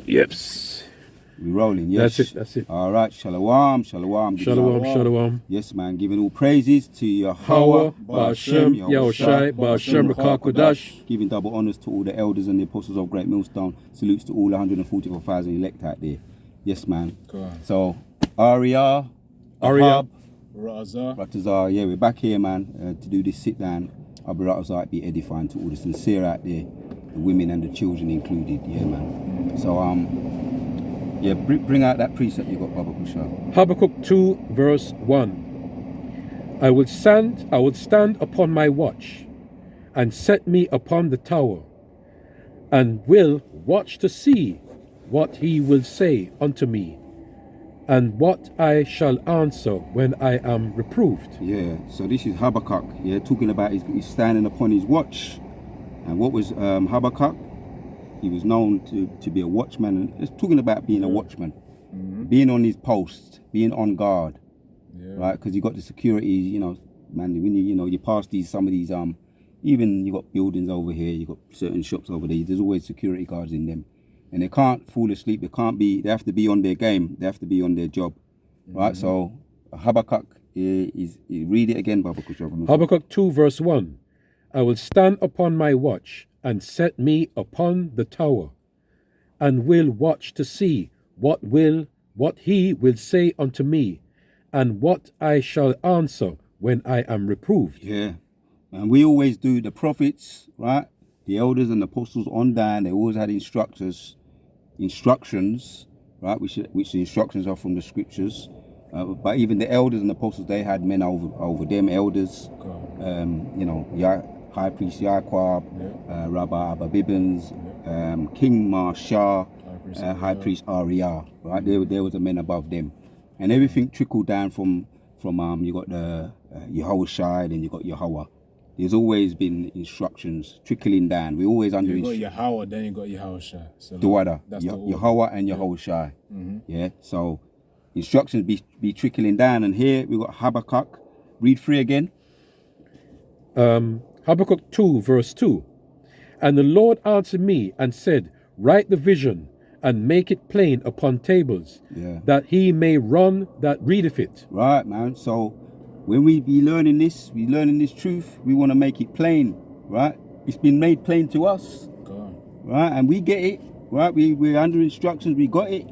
Yeps. We rolling, yes? That's it. All right, shalom. Shalom. Yes, man, giving all praises to Hawa, Yahweh, Ba'ashem, Yahawashi, Ba'ashem, Kodash. Giving double honors to all the elders and the apostles of Great Millstone. Salutes to all 144,000 elect out there. Yes, man. So, Aria, Ratazar, yeah, we're back here, man, to do this sit down. Abu Ratazar, be edifying to all the sincere out there, the women and the children included, yeah, man. So, yeah, bring out that precept you got, Baba Kusha. Habakkuk 2 verse 1. I will stand upon my watch, and set me upon the tower, and will watch to see what he will say unto me, and what I shall answer when I am reproved. Yeah, so this is Habakkuk, yeah, talking about he's standing upon his watch. And what was Habakkuk? He was known to be a watchman, and it's talking about being a watchman, being on his post, being on guard, right? Because you got the security, you know, man. When you pass some of these even you got buildings over here, you got certain shops over there. There's always security guards in them, and they can't fall asleep. They have to be on their game. They have to be on their job, right? So Habakkuk is read it again, Baba Kusha. Habakkuk 2 verse 1. I will stand upon my watch, and set me upon the tower, and will watch to see what he will say unto me, and what I shall answer when I am reproved. Yeah, and we always do the prophets, right? The elders and the apostles on down, they always had instructions, right? Which the instructions are from the scriptures. But even the elders and the apostles, they had men over them, elders. High Priest Yaquab, Rabbi Abba Bibbins, King Marshah, High Priest Arya, right? There was a men above them, and everything trickled down from you got the Yahawashi, then you got Yahweh. There's always been instructions trickling down. We always under. You got Yahweh, then you got Yahawashi. So the order. Yahweh and Yahawashi. Yeah. So instructions be trickling down, and here we got Habakkuk. Read 3 again. Habakkuk 2 verse 2. And the Lord answered me and said, write the vision and make it plain upon tables, that he may run that readeth it. Right, man. So when we be learning this, truth, we want to make it plain, right? It's been made plain to us, right? And we get it, right? We're under instructions, we got it.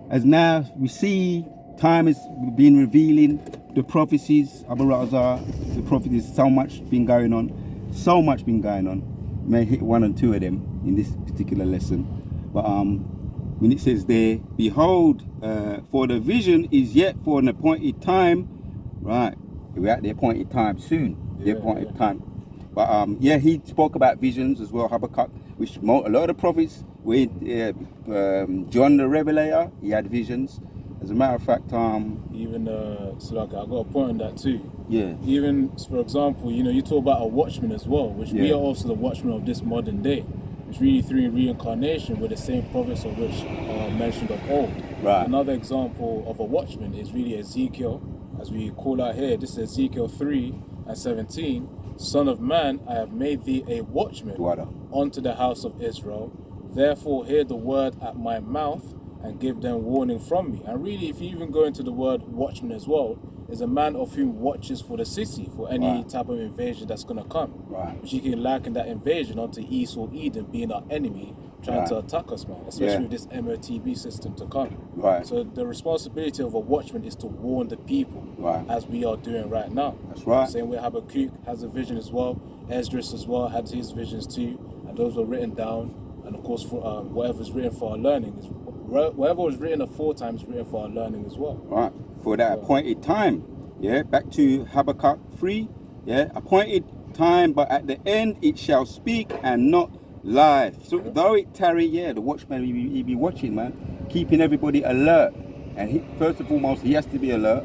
As now we see time has been revealing the prophecies, Abu Razar, the prophecies, so much been going on. May hit 1 and 2 of them in this particular lesson. But when it says there, behold, for the vision is yet for an appointed time, right? We're at the appointed time soon, time. But he spoke about visions as well, Habakkuk, which a lot of the prophets, John the Revelator, he had visions. As a matter of fact, even I got a point on that too. Yeah. Even for example, you talk about a watchman as well, which we are also the watchmen of this modern day. Which really through reincarnation with the same prophets of which are mentioned of old. Right. Another example of a watchman is really Ezekiel, as we call out here. This is Ezekiel 3 and 17. Son of man, I have made thee a watchman unto the house of Israel. Therefore hear the word at my mouth, and give them warning from me. And really, if you even go into the word watchman as well, is a man of whom watches for the city, for any type of invasion that's going to come. Which you can liken that invasion onto Esau Edom being our enemy, trying to attack us, man. Especially with this MOTB system to come. So the responsibility of a watchman is to warn the people, as we are doing right now. That's right. Same way Habakkuk has a vision as well. Esdras as well had his visions too, and those were written down. And of course, for whatever's written for our learning is. Whatever was written aforetime is written for our learning as well. Right, for that appointed time. Yeah, back to Habakkuk 3. Yeah, appointed time, but at the end it shall speak and not lie. So though it tarry, the watchman he be watching, man, keeping everybody alert. And first and foremost, he has to be alert.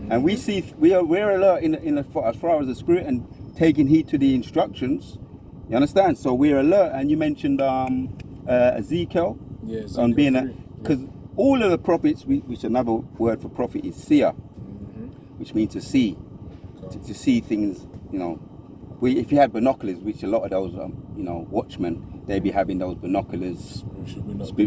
And we see we're alert as far as the spirit and taking heed to the instructions. You understand? So we're alert. And you mentioned Ezekiel. On being because all of the prophets, which another word for prophet is seer, which means to see, to see things, if you had binoculars, which a lot of those, watchmen, they'd be having those binoculars,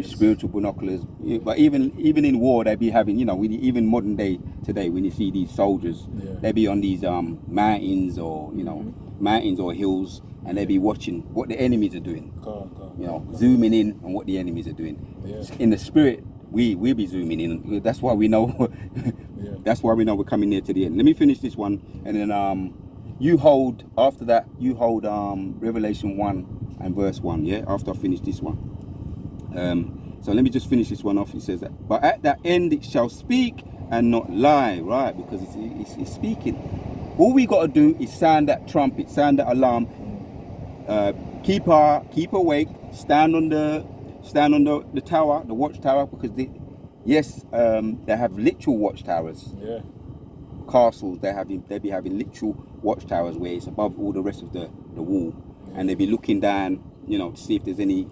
spiritual binoculars. Yeah, but even in war, they'd be having, even modern day today, when you see these soldiers, they'd be on these mountains or mountains or hills, and they'd be watching what the enemies are doing. Zooming in on what the enemies are doing. Yeah. In the spirit, we'll be zooming in. That's why we know. That's why we know we're coming near to the end. Let me finish this one, and then you hold Revelation 1 and verse 1. Yeah, after I finish this one. So let me just finish this one off. It says that, but at that end it shall speak and not lie, right? Because it's speaking. All we got to do is sound that trumpet, sound that alarm. Keep awake. Stand on the tower, the watchtower, because they have literal watchtowers. Yeah. Castles, they be having literal watchtowers where it's above all the rest of the wall, and they be looking down, to see if there's any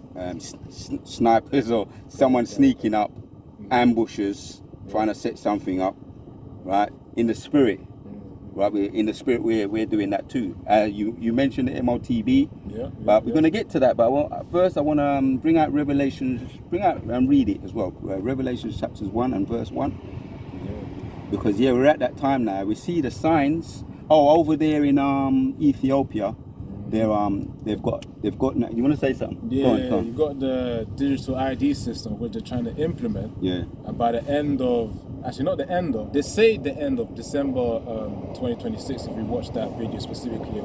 snipers or someone sneaking up, ambushes, trying to set something up, right? In the spirit. Right, in the spirit, we're doing that too. You mentioned the MOTB, but we're going to get to that. But first, I want to bring out and read it as well. Revelations chapters 1 and verse 1. Because we're at that time now. We see the signs. Oh, over there in Ethiopia, they've got. You want to say something? Yeah, go on. You got the digital ID system which they're trying to implement. Yeah. And by the end of. Actually, not the end of. They say the end of December 2026. If you watch that video specifically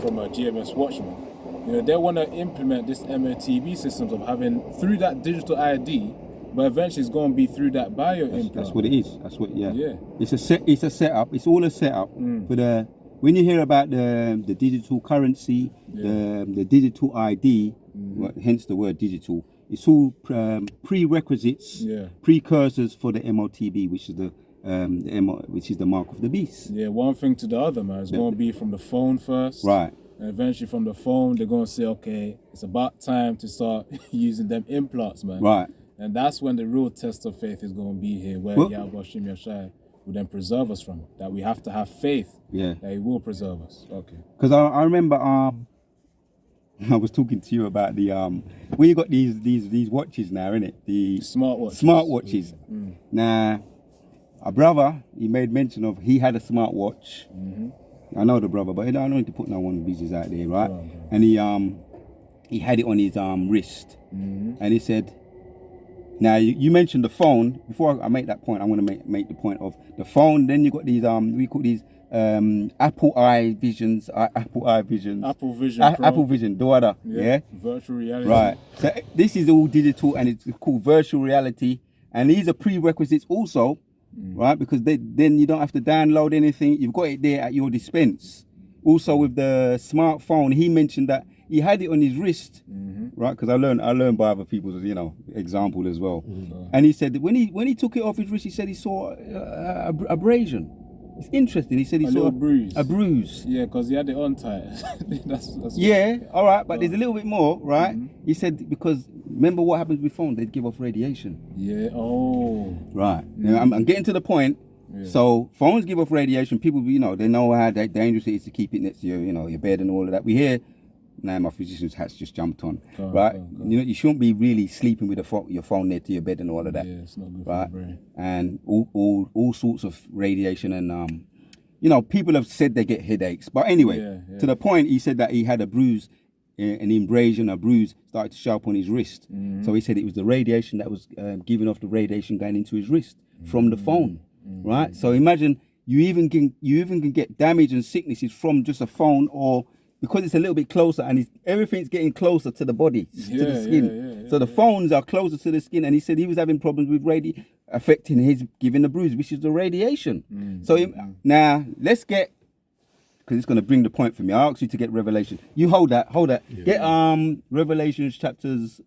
from GMS Watchman, they want to implement this MOTB systems of having through that digital ID, but eventually it's going to be through that bio implant. That's what it is. That's what. Yeah. It's a setup. It's all a setup for the. When you hear about the digital currency, the digital ID, hence the word digital. It's all prerequisites, precursors for the MOTB, which is the mark of the beast. Yeah, one thing to the other, man. It's going to be from the phone first, right? And eventually, from the phone, they're going to say, okay, it's about time to start using them implants, man. Right. And that's when the real test of faith is going to be here, where Yahawashi will then preserve us from it. That we have to have faith. That He will preserve us. Okay. Because I remember. I was talking to you about the when you got these watches now, innit? The smartwatches. Mm. Now, a brother, he made mention of he had a smartwatch. Mm-hmm. I know the brother, but I don't need to put no one of business out there, right? And he had it on his wrist, and he said, now you mentioned the phone. Before I make that point, I want to make the point of the phone. Then you got these we call these. Apple Vision Doada, virtual reality, right? So this is all digital and it's called virtual reality, and these are prerequisites also, right? Because then you don't have to download anything, you've got it there at your dispense. Also with the smartphone, he mentioned that he had it on his wrist, right? Because I learned by other people's example as well. And he said that when he took it off his wrist, he said he saw abrasion. It's interesting. He said he saw a bruise. Yeah, because he had it on tight. that's all right, but there's a little bit more, right? He said because remember what happens with phones? They give off radiation. Yeah. Oh. Right. Now, I'm getting to the point. Yeah. So phones give off radiation. People, they know how dangerous it is to keep it next to your bed and all of that. We hear. Now my physician's hat's just jumped on, right? You shouldn't be really sleeping with your phone near to your bed and all of that. Yeah, it's not good for the brain. And all sorts of radiation and people have said they get headaches. But anyway, to the point, he said that he had a bruise, an abrasion, a bruise started to show up on his wrist. So he said it was the radiation that was giving off the radiation going into his wrist from the phone, right? So imagine you even can get damage and sicknesses from just a phone or. Because it's a little bit closer and everything's getting closer to the body, to the skin. So the phones are closer to the skin. And he said he was having problems with affecting his giving the bruise, which is the radiation. Now, let's get, because it's going to bring the point for me. I asked you to get Revelation. You hold that. Yeah. Get Revelation chapters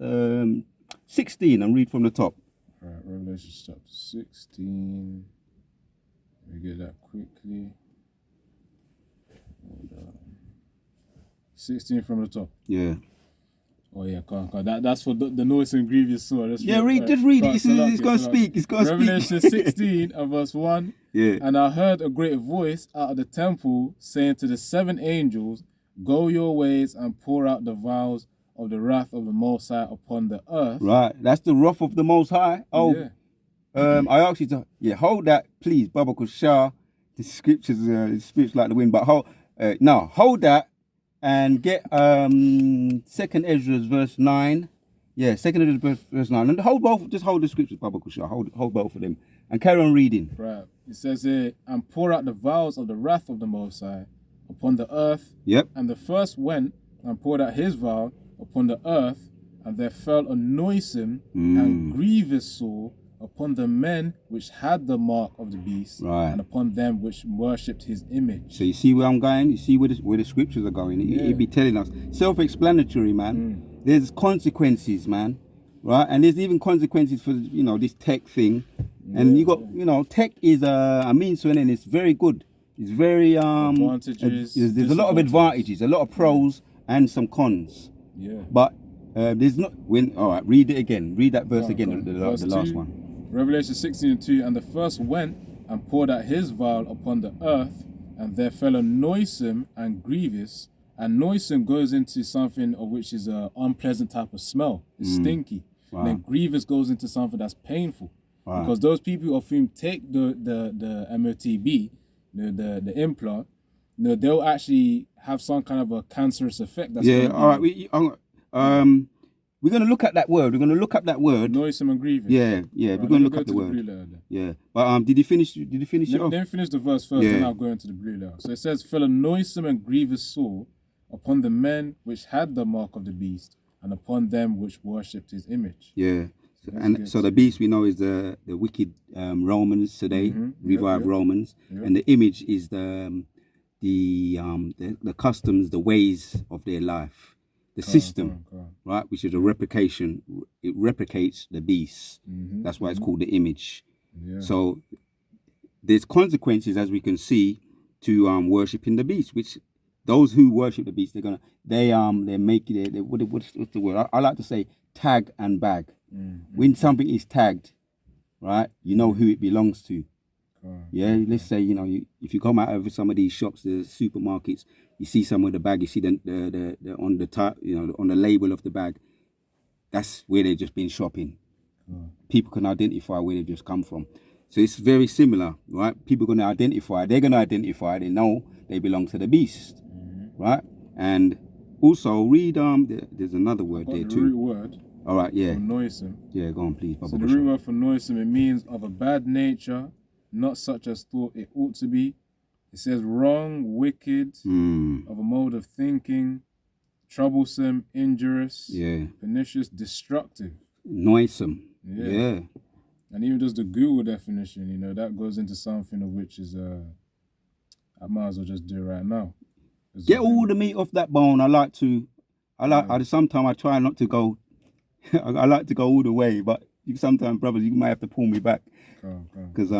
16 and read from the top. All right, Revelation chapter 16. Let me get that quickly. Hold on. 16 from the top. Yeah. Oh yeah, come on. That's for the noise and grievous sore. Just read it. It's going to speak. It's going to speak. Revelation 16 and verse 1. Yeah. And I heard a great voice out of the temple saying to the 7 angels Go your ways and pour out the vials of the wrath of the Most High upon the earth. Right. That's the wrath of the Most High. Oh, Yeah. I ask you to hold that, please, Baba Kushah. The scriptures, spirits like the wind. But hold that and get 2nd Ezra verse 9. Yeah, 2nd Ezra verse 9. And just hold the scriptures, Baba Kushah. Hold both of them and carry on reading. Right. It says here, and pour out the vials of the wrath of the Most High upon the earth. Yep. And the first went and poured out his vial upon the earth, and there fell a noisome and grievous sore upon the men which had the mark of the beast, right, and upon them which worshipped his image. So you see where I'm going? You see where the scriptures are going? It'd be telling us. Self-explanatory, man. There's consequences, man. Right? And there's even consequences for, this tech thing. And you got, tech is a means to an end. It's very good. It's very advantages. There's a lot of advantages, a lot of pros and some cons. Yeah. But there's not all right, read it again. Read that verse again, the last one. Revelation 16:2, and the first went and poured out his vial upon the earth, and there fell a noisome and grievous. And noisome goes into something of which is an unpleasant type of smell. It's stinky. Wow. And then grievous goes into something that's painful. Wow. Because those people of whom take the MOTB, the implant, they'll actually have some kind of a cancerous effect. That's all right. We're going to look at that word. We're going to look up that word. Noisome and grievous. Yeah. We're going to look up the word. Yeah. But did you finish it off? Let me finish the verse first, then I'll go into the blue letter. So it says, fell a noisome and grievous sore upon the men which had the mark of the beast, and upon them which worshipped his image. Yeah. So the beast we know is the wicked Romans today, revived Romans, and the image is the customs, the ways of their life. The system, right, which is a replication. It replicates the beast. That's why it's called the image. Yeah. So there's consequences, as we can see, to worshiping the beast. Which those who worship the beast, they make it. What's the word? I like to say tag and bag. When something is tagged, right, you know who it belongs to. Yeah, let's say if you come out of some of these shops, the supermarkets, you see some of the bag, you see the on the top, on the label of the bag. That's where they've just been shopping. People can identify where they've just come from. So it's very similar, right? People are going to identify. They're going to identify. They know they belong to the beast, right? And also read. There's another word there too. Root word. All right, yeah. For noisome. Yeah, go on, please. So the root word for noisome, it means of a bad nature, not such as thought it ought to be. It says wrong, wicked, of a mode of thinking, troublesome, injurious, pernicious, destructive. Noisome. Yeah. And even just the Google definition, that goes into something of which is, I might as well just do it right now. Get all the meat off that bone. Sometimes I try not to go, I like to go all the way, but sometimes, brothers, you might have to pull me back. Because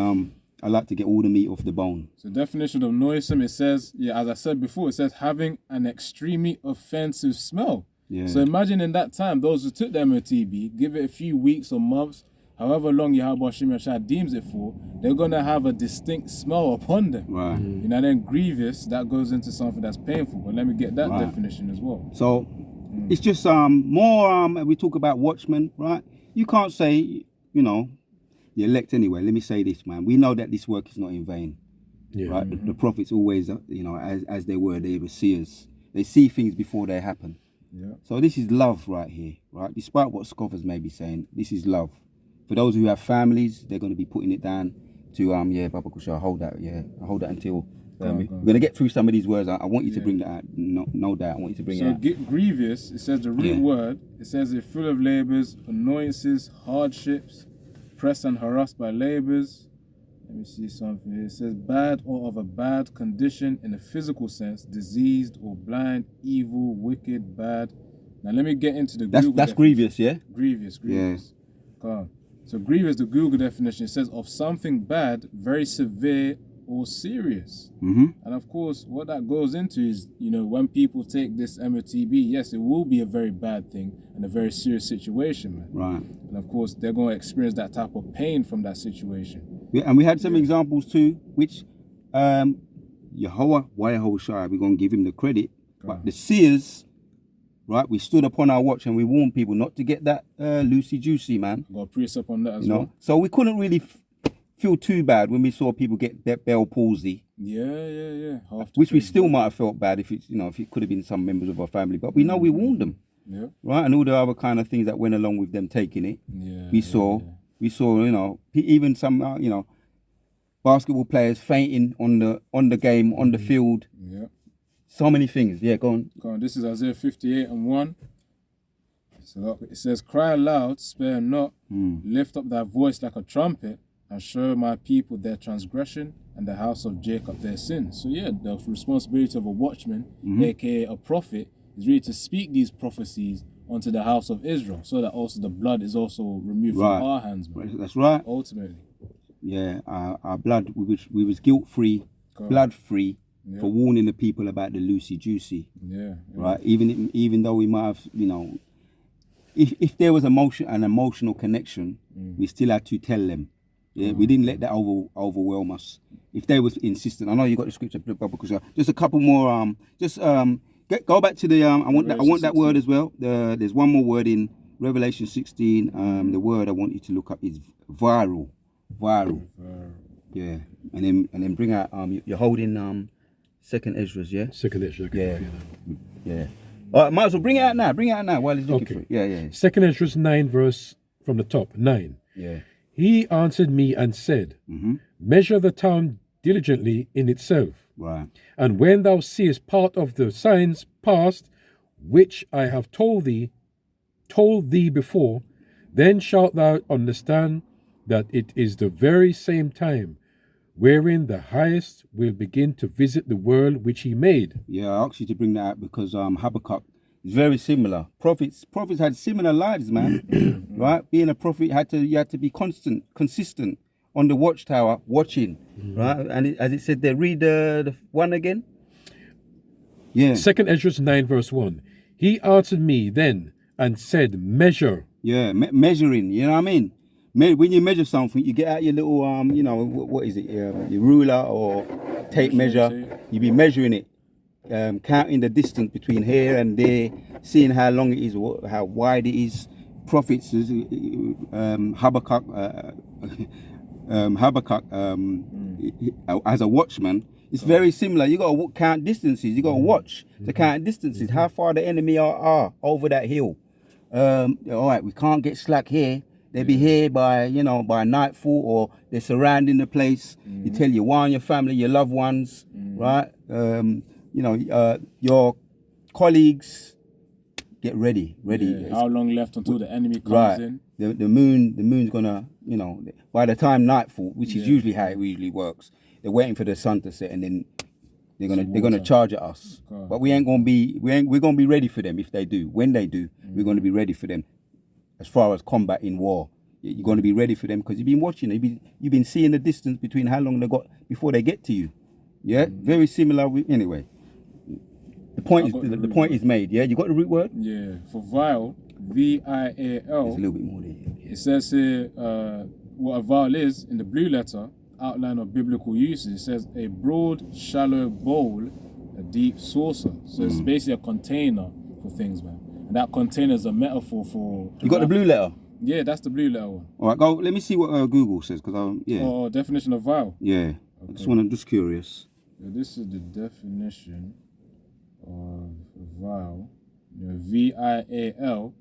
I like to get all the meat off the bone. So definition of noisome, it says, as I said before, it says having an extremely offensive smell. Yeah. So imagine in that time, those who took the MOTB, give it a few weeks or months, however long Yahawashi deems it for, they're going to have a distinct smell upon them. Right. Then grievous, that goes into something that's painful. But let me get that definition as well. So it's just more, we talk about watchmen, right? You can't say, the elect anyway. Let me say this, man. We know that this work is not in vain. Yeah. Right? The prophets always, as they were seers. They see things before they happen. Yeah. So this is love right here, right? Despite what scoffers may be saying, this is love. For those who have families, they're going to be putting it down to, Baba Kusha, hold that, hold that until, we're going to get through some of these words. I want you to bring that out, no doubt, I want you to bring it out. So grievous, it says the root word, it says it's full of labours, annoyances, hardships, pressed and harassed by labours. Let me see something here. It says bad or of a bad condition in a physical sense, diseased or blind, evil, wicked, bad. Now let me get into the Google That's grievous, yeah? Grievous. Yeah. So grievous, the Google definition, it says of something bad, very severe or serious. And of course, what that goes into is, when people take this MOTB, yes, it will be a very bad thing and a very serious situation, man. Right. And of course, they're going to experience that type of pain from that situation. Yeah, and we had some examples too, which Yahawashi, we're going to give him the credit. But the seers, right, we stood upon our watch and we warned people not to get that loosey-juicy, man. Got a precept on that as You know, well. so we couldn't really feel too bad when we saw people get Bell palsy. Yeah. Which we still might have felt bad if it's, you know, if it could have been some members of our family, but we know we warned them, right? And all the other kind of things that went along with them taking it. We saw, you know, even some, you know, basketball players fainting on the game, on the field. Yeah. So many things. Yeah, go on. This is Isaiah 58:1. So look, it says, "Cry aloud, spare not, lift up thy voice like a trumpet, and show my people their transgression and the house of Jacob their sins." So yeah, the responsibility of a watchman, aka a prophet, is really to speak these prophecies onto the house of Israel, so that also the blood is also removed from our hands, man. That's right. Ultimately. Yeah, our blood, we was guilt-free, blood-free, for warning the people about the loosey-juicy. Yeah. Right? Even though we might have, you know, if there was an emotional connection, we still had to tell them. Yeah, we didn't let that overwhelm us. If they was insistent, I know you got the scripture, because just a couple more. Go back to the. I want that word as well. There's one more word in Revelation 16. The word I want you to look up is viral. Yeah, and then bring out. You're holding Second Ezra's, yeah. Second Ezra. Yeah. All right, might as well bring it out now. While he's looking for it. Yeah. Second Ezra 9 verse from the top 9. Yeah. He answered me and said, measure the town diligently in itself. Right. And when thou seest part of the signs past, which I have told thee before, then shalt thou understand that it is the very same time wherein the highest will begin to visit the world which he made. Yeah, I asked you to bring that out because Habakkuk is very similar. Prophets had similar lives, man. Right? Being a prophet, you had to be consistent on the watchtower, watching. Right? And as it said there, read the one again. Yeah. Second Ezra 9 verse 1. He answered me then and said, measure. Yeah, measuring, you know what I mean? When you measure something, you get out your little, you know, what is it, your ruler or tape measure. You be measuring it, counting the distance between here and there, seeing how long it is, how wide it is. Prophets, Habakkuk, as a watchman, it's very similar. You got to count distances. You got to watch to count distances, how far the enemy are over that hill. All right, we can't get slack here. They be here by nightfall, or they're surrounding the place. You tell your one, your family, your loved ones, right? Your colleagues, get ready. Yeah. How long left until the enemy comes in? The moon's gonna, by the time nightfall, which is usually how it usually works, they're waiting for the sun to set, and then they're gonna charge at us. But we're gonna be ready for them if they do. When they do, we're gonna be ready for them. As far as combat in war, you're going to be ready for them because you've been watching. You've been seeing the distance between how long they got before they get to you. Yeah, very similar. Anyway, the point is made. Yeah, you got the root word. Yeah, for vial, VIAL. There's a little bit more there. It says here what a vial is in the blue letter outline of biblical uses. It says a broad, shallow bowl, a deep saucer. So it's basically a container for things, man. And that container is a metaphor for... You got the blue letter? Yeah, that's the blue letter one. All right, go. Let me see what Google says, because Oh, definition of vial. Yeah, okay. I'm just curious. Yeah, this is the definition of vial. VIAL.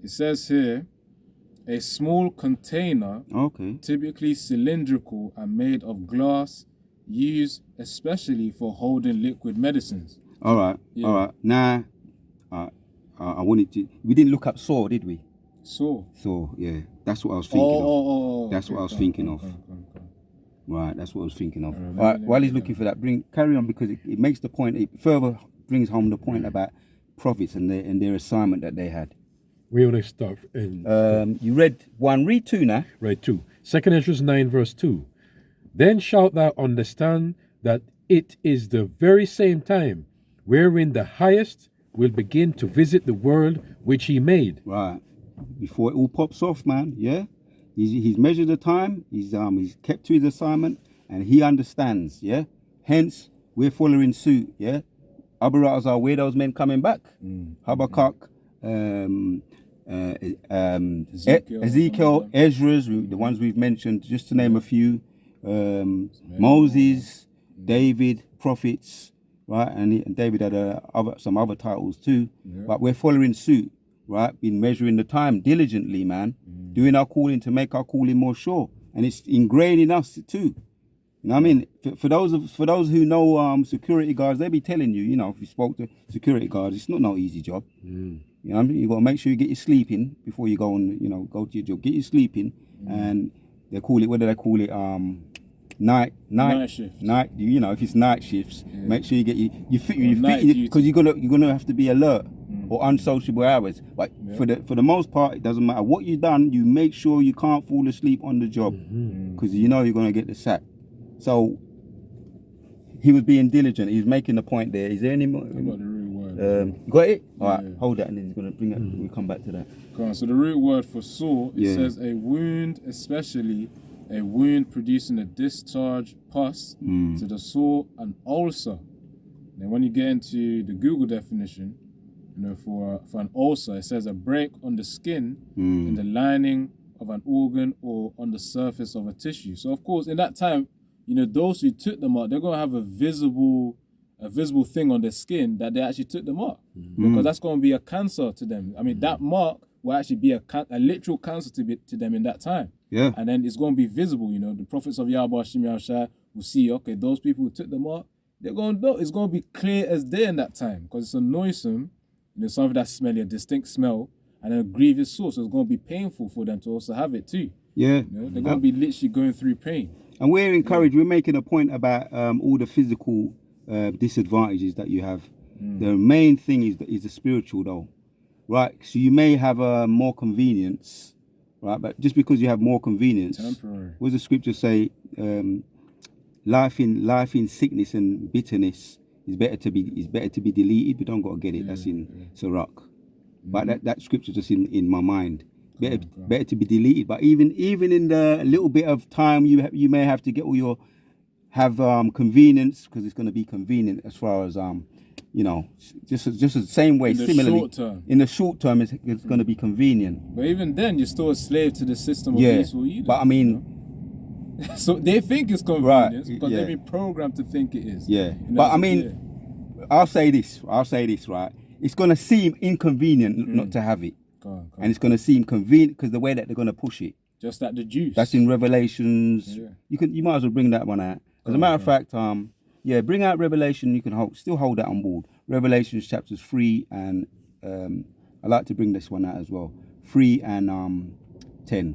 It says here, a small container, typically cylindrical and made of glass, used especially for holding liquid medicines. All right. Now, I wanted to. We didn't look up saw, did we? Saw, yeah. That's what I was thinking of. That's what I was thinking of. Right, that's what I was thinking of. All right, while he's looking for that, carry on, because it makes the point. It further brings home the point about prophets and their assignment that they had. We only start in. You read 1. Read 2 now. Read 2. Second Ezra 9 verse 2. Then shalt thou understand that it is the very same time wherein the highest will begin to visit the world which he made. Right. Before it all pops off, man. Yeah. He's measured the time. He's kept to his assignment, and he understands. Yeah. Hence, we're following suit. Yeah. Abarazar, where those men coming back? Habakkuk, Ezekiel, Ezra's, the ones we've mentioned, just to name a few. Moses, David, prophets, right? And David had some other titles too. But we're following suit, right? Been measuring the time diligently, man. Doing our calling to make our calling more sure. And it's ingrained in us too. You know what I mean? For those who know security guards, they be telling you, you know, if you spoke to security guards, it's not no easy job. You know what I mean? You got to make sure you get your sleep in before you go and, you know, go to your job. Get your sleep in, and they call it, what do they call it? Night shift. Night. You know, if it's night shifts, make sure you get you fit because you're gonna have to be alert or unsociable hours. But for the most part, it doesn't matter what you've done. You make sure you can't fall asleep on the job because you know you're gonna get the sack. So he was being diligent. He was making the point there. Is there any more? I got the root word. Got it? All right, hold that, and then he's gonna bring it. We'll come back to that. So the root word for sore, it says a wound, especially a wound producing a discharge pus to the sore, an ulcer. Then when you get into the Google definition, you know, for an ulcer, it says a break on the skin in the lining of an organ or on the surface of a tissue. So of course, in that time, you know, those who took them out, they're gonna have a visible thing on their skin that they actually took them out, because that's gonna be a cancer to them. I mean, that mark will actually be a literal cancer to them in that time. Yeah. And then it's going to be visible, you know. The prophets of Yahawashi will see, okay, those people who took them out, they're going to know. It's going to be clear as day in that time, because it's a noisome, you know, something that's smelly, a distinct smell, and a grievous sore. So it's going to be painful for them to also have it too. Yeah. You know, they're going to be literally going through pain. And we're encouraged, we're making a point about all the physical disadvantages that you have. The main thing is the spiritual though, right? So you may have more convenience, right? But just because you have more convenience, temporary. What does the scripture say? Life in sickness and bitterness is better to be deleted. We don't got to get it. That's in Sirach. But that scripture just in my mind. Better to be deleted. But even in the little bit of time you may have to get all your convenience, because it's going to be convenient as far as you know, just the same way. Similarly, in the short term, it's going to be convenient. But even then, you're still a slave to the system of peaceful eating. But I mean, you know? So they think it's convenience, because they've been programmed to think it is. Yeah. You know, but I mean, I'll say this, right? It's going to seem inconvenient not to have it. Go on. And it's going to seem convenient because the way that they're going to push it. Just like the juice. That's in Revelations. Yeah. You might as well bring that one out. As a matter of fact, bring out Revelation. You can still hold that on board. Revelations chapters 3 and I like to bring this one out as well. 3 and 10,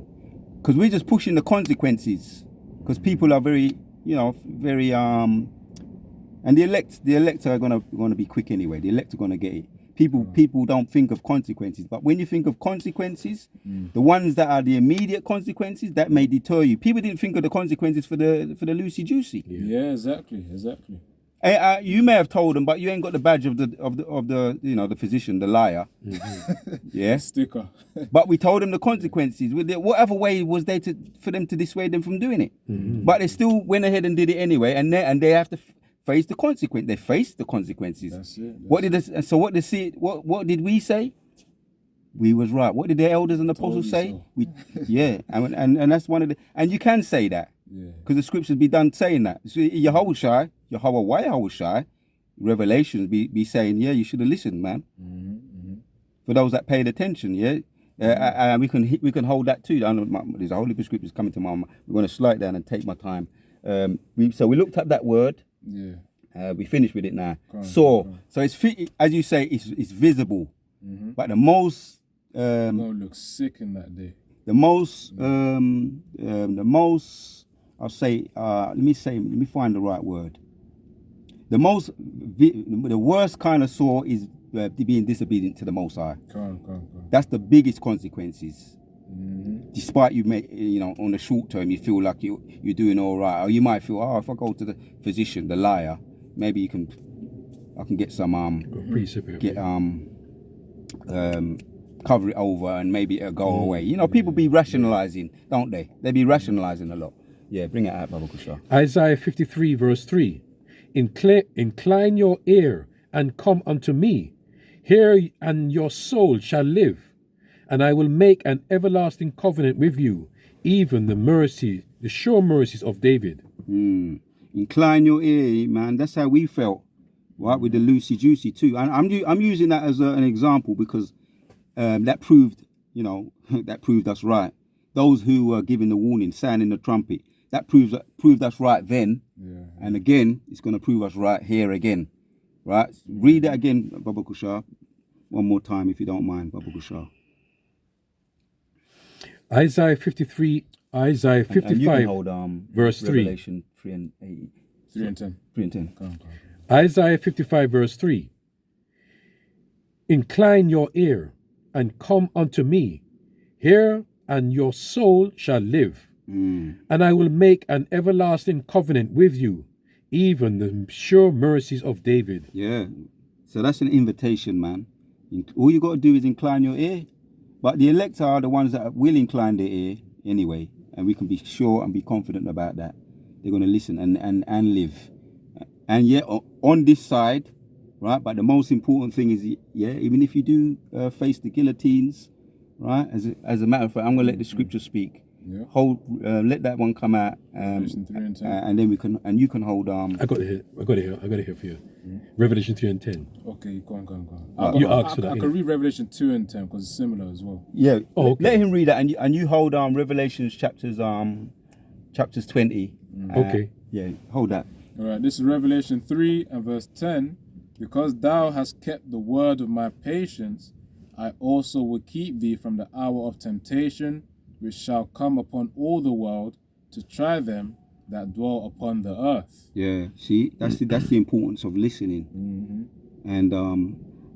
because we're just pushing the consequences. Because people are very and the elect are gonna be quick anyway. The elect are gonna get it. People don't think of consequences, but when you think of consequences, the ones that are the immediate consequences, that may deter you. People didn't think of the consequences for the loosey juicy. Yeah, exactly. You may have told them, but you ain't got the badge of the you know, the physician, the liar. Yeah, sticker. But we told them the consequences. Whatever way was there for them to dissuade them from doing it, but they still went ahead and did it anyway, and they have to face the consequence. They faced the consequences. That's it. What did we say? We was right. What did the elders and the apostles say? So. And that's one of the. And you can say that, because the scriptures be done saying that. So Yahawashi, Revelations be saying, you should have listened, man. For those that paid attention, and we can hold that too. There's a whole heap of scriptures coming to my mind. We're going to slow it down and take my time. We looked at that word. Yeah. We finished with it now. So it's as you say, it's visible. But the most look sick in that day. The most I'll say, let me find the right word. The worst kind of sore is being disobedient to the Most High. That's the biggest consequences. Despite you may, on the short term, you feel like you're doing all right, or you might feel, if I go to the physician, the liar, maybe I can get some cover it over, and maybe it'll go away. People be rationalizing, don't they? They be rationalizing a lot. Yeah, bring it out, Baba Kusha. Isaiah 53 verse 3. Incline your ear and come unto me. Hear, and your soul shall live. And I will make an everlasting covenant with you, even the sure mercies of David. Incline your ear, man. That's how we felt, right, with the loosey juicy too. And I'm using that as an example because that proved, that proved us right. Those who were giving the warning, sounding the trumpet, that proved us right then. Yeah. And again, it's going to prove us right here again, right? Read that again, Baba Kushar, one more time if you don't mind, Baba Kushar. Isaiah 55, and you can hold, verse 3. Revelation 3 and 8. 3 and 10. 3 and 10. Go on. Isaiah 55, verse 3. Incline your ear and come unto me. Hear, and your soul shall live. And I will make an everlasting covenant with you, even the sure mercies of David. Yeah. So that's an invitation, man. All you got to do is incline your ear. But the elect are the ones that will incline their ear anyway. And we can be sure and be confident about that. They're going to listen and live. And yet, on this side, right, but the most important thing is, even if you do face the guillotines, right, as a matter of fact, I'm going to let the scripture speak. Yeah. Let that one come out, and then we can, and you can hold. I got it here for you. Revelation 3 and 10. Okay, go on. You asked for that. I can read Revelation 2 and 10 because it's similar as well. Yeah. Oh, okay. Let him read that, and you hold Revelations chapters 20. Okay. Yeah, hold that. All right. This is Revelation 3 and verse 10. Because thou hast kept the word of my patience, I also will keep thee from the hour of temptation, which shall come upon all the world to try them that dwell upon the earth. Yeah, see, that's the importance of listening and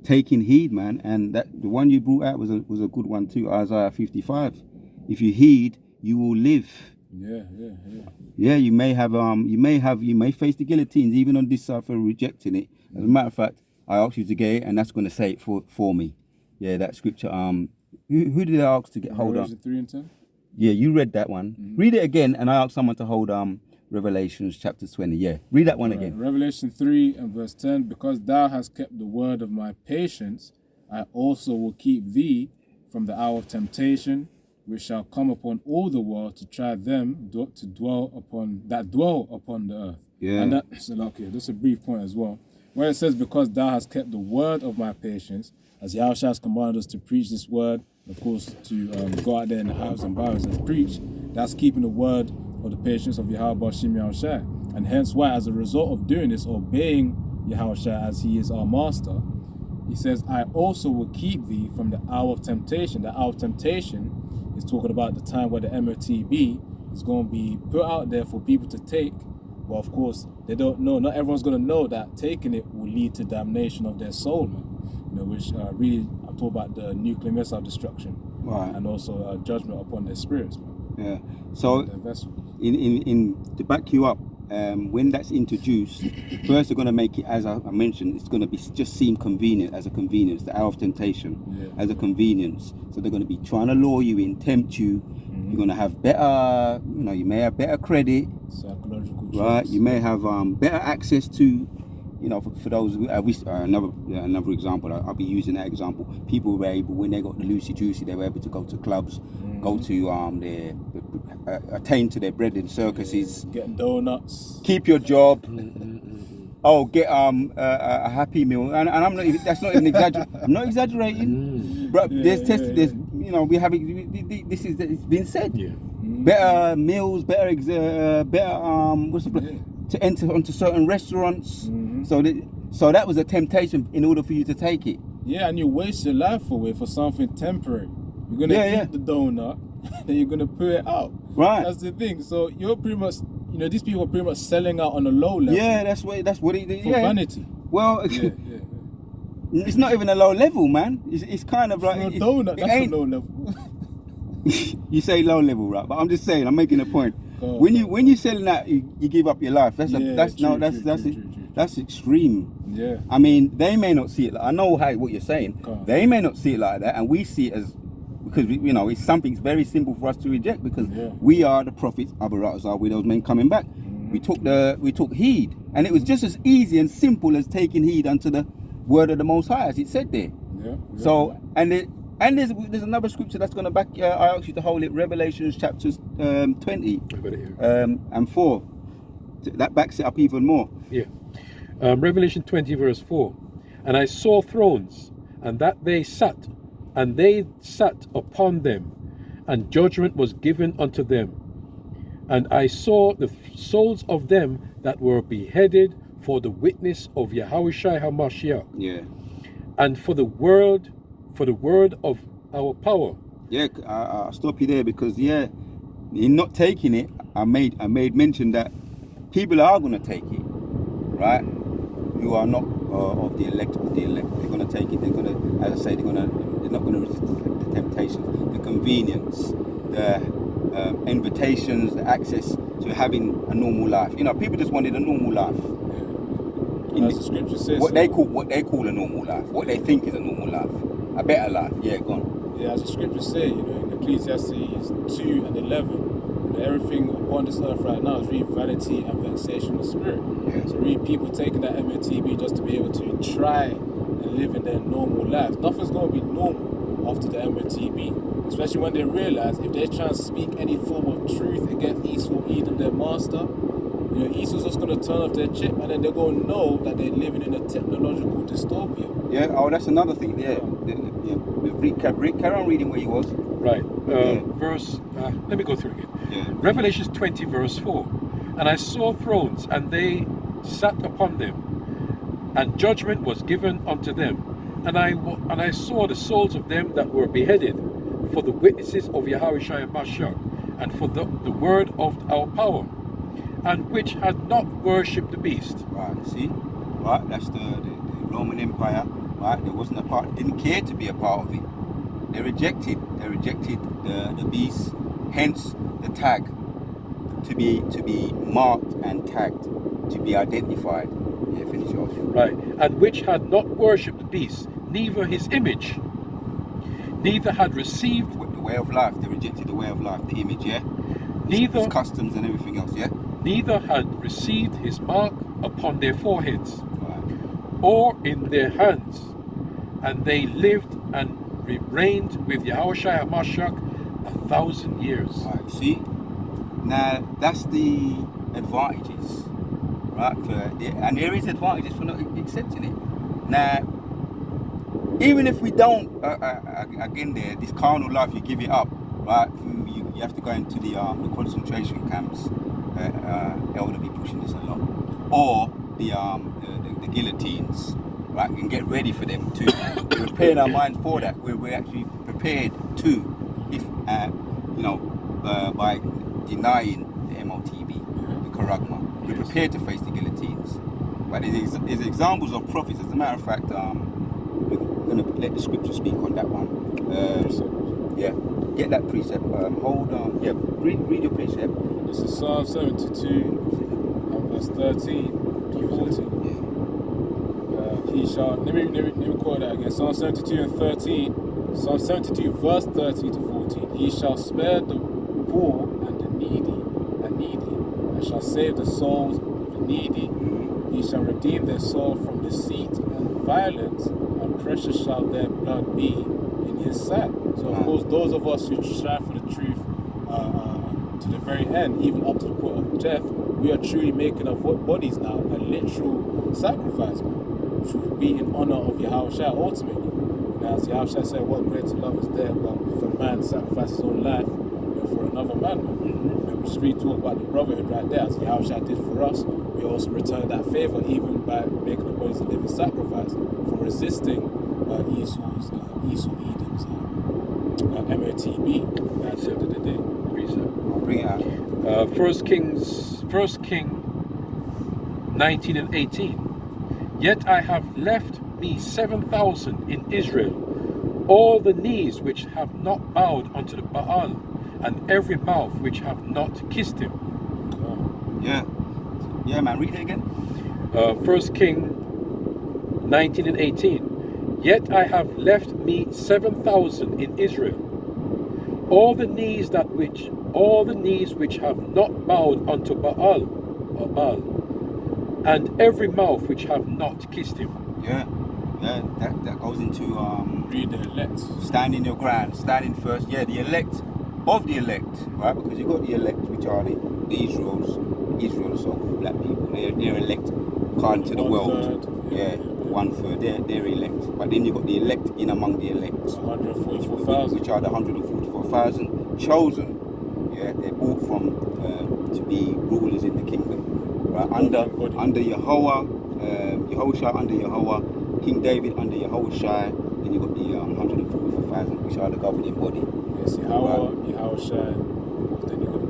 taking heed, man. And that the one you brought out was a good one too, Isaiah 55. If you heed, you will live. Yeah. You may face the guillotines even on this side for rejecting it. As a matter of fact, I asked you to get it, and that's going to say it for me. Yeah, that scripture. Who did I ask to get hold of? 3 and 10? Yeah, you read that one. Read it again, and I asked someone to hold Revelations chapter 20. Yeah, read that one again. Revelation 3 and verse 10. Because thou hast kept the word of my patience, I also will keep thee from the hour of temptation, which shall come upon all the world to try them to dwell upon the earth. Yeah. And that's a brief point as well. Where it says, because thou hast kept the word of my patience, as Yahawashi has commanded us to preach this word, of course, to go out there in the houses and byways and preach, that's keeping the word of the patience of Yahawashi. And hence why, as a result of doing this, obeying Yahawashi as he is our master, he says, I also will keep thee from the hour of temptation. The hour of temptation is talking about the time where the MOTB is going to be put out there for people to take. Well, of course, they don't know. Not everyone's going to know that taking it will lead to damnation of their soul, man. Which really, I'm talking about the nuclear missile destruction, right, and also judgment upon their spirits, man. Yeah. So, in to back you up, when that's introduced, first they're going to make it, as I mentioned, it's going to be just seem convenient as a convenience, the hour of temptation as a convenience. So they're going to be trying to lure you in, tempt you. You're going to have better, you may have better credit, psychological right? traits. You may have better access to, for those, another example, I'll be using that example. People were able, when they got the loosey juicy, they were able to go to clubs, go to attain to their bread in circuses, get donuts, keep your job. Get a Happy Meal, and I'm not. That's not even exaggerating. I'm not exaggerating, but there's we have this is it's been said. Yeah. Better meals, better to enter onto certain restaurants. So that was a temptation in order for you to take it. Yeah, and you waste your life away for something temporary. You're gonna eat the donut, then you're gonna put it out. Right. That's the thing. So you're pretty much. These people are pretty much selling out on a low level. Yeah, that's what it is. For vanity. Well, it's not even a low level, man. It's kind of like for a donut. That's a low level. You say low level, right? But I'm just saying. I'm making a point. When you're selling that, you give up your life. That's extreme. Yeah. I mean, they may not see it. I know what you're saying. They may not see it like that, and we see it as. Because it's something very simple for us to reject, because we are the prophets, with those men coming back. We took heed, and it was just as easy and simple as taking heed unto the word of the Most High, as it said there. Yeah. So, there's another scripture that's going to back. I asked you to hold it. Revelations chapters 20 I've got it here. and 4. That backs it up even more. Yeah. Revelation 20 verse 4. And I saw thrones, and that they sat upon them, and judgment was given unto them. And I saw the souls of them that were beheaded for the witness of Yahawashi HaMashiach, Yeah. and for the word of our power. Yeah, I'll stop you there because in not taking it, I made mention that people are going to take it, right? Who are not of the elect. They're going to take it. They're going to, as I say, they're not going to resist the temptations, the convenience, the invitations, the access to having a normal life. You know, people just wanted a normal life. As the scripture says, what they call a normal life, what they think is a normal life, a better life. Yeah, go on. Yeah, as the scripture say, in Ecclesiastes 2 and 11, everything upon this earth right now is really vanity and vexation of spirit. Yeah. So really people taking that MOTB just to be able to try and live in their normal lives. Nothing's going to be normal after the MOTB, especially when they realize if they try and speak any form of truth against Esau, Edom, their master, Esau's just going to turn off their chip, and then they're going to know that they're living in a technological dystopia. Yeah, that's another thing. Yeah. Carry on reading where you was. Right. Verse, let me go through again. Yeah. Revelations 20 verse 4. And I saw thrones, and they sat upon them, and judgment was given unto them. And I saw the souls of them that were beheaded for the witnesses of Yahawashi HaMashiach, and for the word of our power, and which had not worshipped the beast. Right, see? Right, that's the Roman Empire. Right, there wasn't a part, didn't care to be a part of it. They rejected the beast, hence the tag, to be marked and tagged, to be identified. Yeah, finish off. Right, and which had not worshipped the beast, neither his image, neither had received The way of life, they rejected the way of life, the image, yeah? neither His customs and everything else, yeah? neither had received his mark upon their foreheads Right. or in their hands, and they lived and reigned with Yahawashi HaMashiach 1,000 years. Right, see? Now, that's the advantages, right? And there is advantages for not accepting it. Now, even if we don't, again this carnal life, you give it up, right? You have to go into the concentration camps. Elder be pushing this a lot. Or the guillotines, right? And get ready for them too. We're preparing our minds for that. We're actually prepared to, if by denying the MOTB, the Karagma. We're prepared to face the guillotines. But there's examples of prophets. As a matter of fact, we're going to let the scripture speak on that one. Yeah, get that precept. Hold on. Yeah, read your precept. This is Psalm 72 and verse 13 to 14. Yeah. He shall, let me quote that again. Psalm 72 and 13. Psalm 72 verse 13 to 14. He shall spare the poor and the needy, and shall save the souls of the needy. He shall redeem their soul from deceit and violence, and precious shall their blood be in his sight. So of course, those of us who strive for the truth to the very end, even up to the point of death, we are truly making our bodies now a literal sacrifice, man, which will be in honor of Yahawashi ultimately. And as Yahawashi said, what greater love is there but if a man sacrifices his own life for another man, man. We should really talk about the brotherhood right there, as Yahawashi did for us. We also return that favor even by making our bodies a living sacrifice for resisting Esau's Edom's MOTB at the end of the day. Bring it out. First King 19 and 18. Yet I have left me 7,000 in Israel, all the knees which have not bowed unto the Baal, and every mouth which have not kissed him. Yeah, man. Read it again. First King 19 and 18. Yet I have left me 7,000 in Israel, all the knees which have not bowed unto Baal, and every mouth which have not kissed him. Yeah. Yeah, that goes into Read the elect. standing your ground, standing first. Yeah, the elect of the elect, right? Because you've got the elect, which are the Israel, so-called black people. They're elect according to the world. Yeah, 1/3. They're elect. But then you've got the elect in among the elect, 144,000. which are the 144,000 chosen. Yeah, they're brought from to be rulers in the kingdom. Right? Under Yahawashi, under Yahawashi, King David under Yahawashi, then you've got the 144,000, which are the governing body. Yes, Yahawashi, then you got the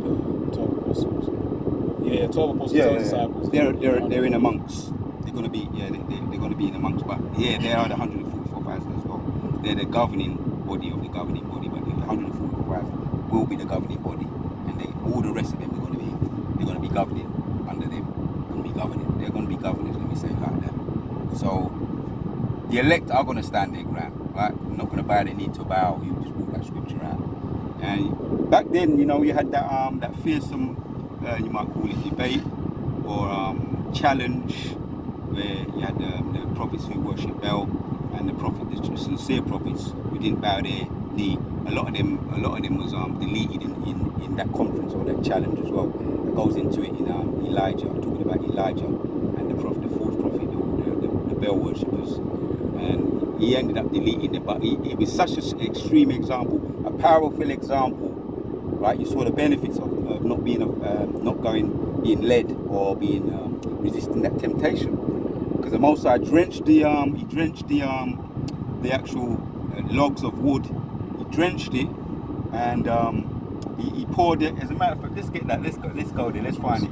12 apostles. Yeah, 12 apostles, 12 disciples. They're in amongst. They're gonna be they're gonna be in amongst, but yeah, they are the 144,000 as well. They're the governing body of the governing body, but the 144,000 will be the governing body, and all the rest of them are gonna be governing under them. They're gonna be governors. Let me say it like that. So the elect are gonna stand their ground, right? I'm not gonna bow their knee to bow. You just walk that scripture out. And back then, you had that fearsome, you might call it debate or challenge, where you had the prophets who worship Baal and the sincere prophets who didn't bow their knee. A lot of them was deleted in that conference or that challenge as well. It goes into it in Elijah, talking about Elijah and the false prophet, the Baal worshippers, and he ended up deleting it. But it was such an extreme example, a powerful example, right? You saw the benefits of not being led or being resisting that temptation, because the Most High drenched the actual logs of wood. He drenched it, and he poured it. As a matter of fact, let's get that. Let's go there. Let's find it.